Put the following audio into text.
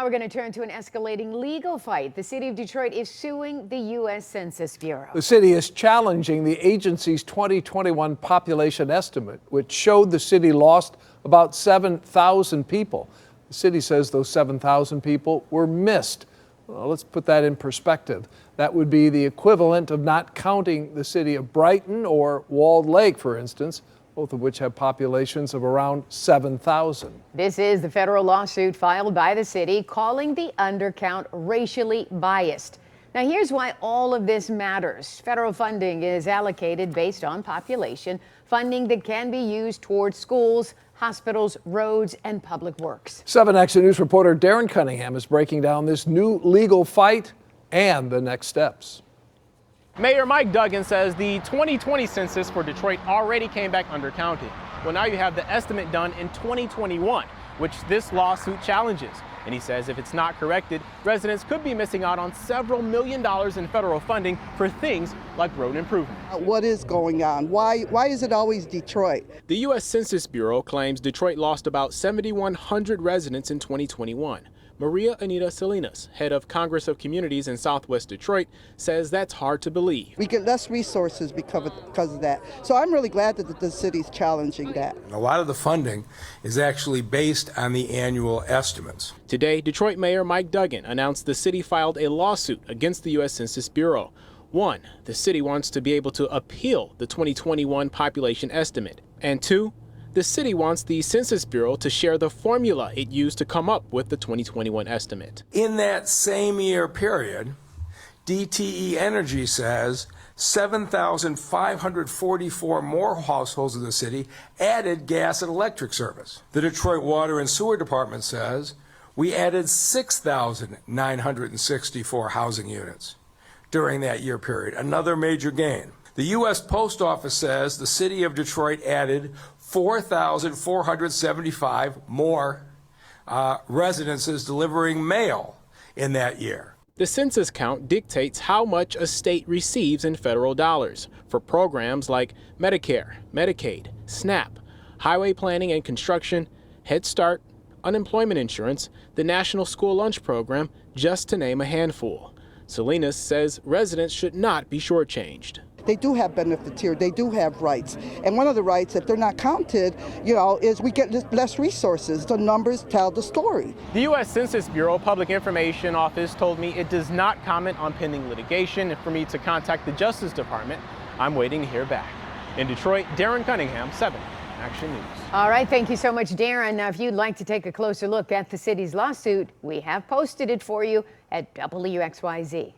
Now we're going to turn to an escalating legal fight. The city of Detroit is suing the U.S. Census Bureau. The city is challenging the agency's 2021 population estimate, which showed the city lost about 7,000 people. The city says those 7,000 people were missed. Well, let's put that in perspective. That would be the equivalent of not counting the city of Brighton or Walled Lake, for instance, both of which have populations of around 7,000. This is the federal lawsuit filed by the city calling the undercount racially biased. Now, here's why all of this matters. Federal funding is allocated based on population, funding that can be used towards schools, hospitals, roads, and public works. 7 Action News reporter Darren Cunningham is breaking down this new legal fight and the next steps. Mayor Mike Duggan says the 2020 census for Detroit already came back undercounted. Well, now you have the estimate done in 2021, which this lawsuit challenges. And he says if it's not corrected, residents could be missing out on several $1 million in federal funding for things like road improvement. What is going on? Why is it always Detroit? The U.S. Census Bureau claims Detroit lost about 7,100 residents in 2021. Maria Anita Salinas, head of Congress of Communities in Southwest Detroit, says that's hard to believe. We get less resources because of that. So I'm really glad that the city's challenging that. A lot of the funding is actually based on the annual estimates. Today, Detroit Mayor Mike Duggan announced the city filed a lawsuit against the U.S. Census Bureau. One, the city wants to be able to appeal the 2021 population estimate. And two, the city wants the Census Bureau to share the formula it used to come up with the 2021 estimate. In that same year period, DTE Energy says 7,544 more households in the city added gas and electric service. The Detroit Water and Sewer Department says we added 6,964 housing units during that year period, another major gain. The U.S. Post Office says the city of Detroit added 4,475 more residences delivering mail in that year. The census count dictates how much a state receives in federal dollars for programs like Medicare, Medicaid, SNAP, highway planning and construction, Head Start, unemployment insurance, the National School Lunch Program, just to name a handful. Salinas says residents should not be shortchanged. They do have benefits here. They do have rights. And one of the rights, if they're not counted, is we get less resources. The numbers tell the story. The U.S. Census Bureau Public Information Office told me it does not comment on pending litigation. For me to contact the Justice Department, I'm waiting to hear back. In Detroit, Darren Cunningham, 7 Action News. All right, thank you so much, Darren. Now, if you'd like to take a closer look at the city's lawsuit, we have posted it for you at WXYZ.com.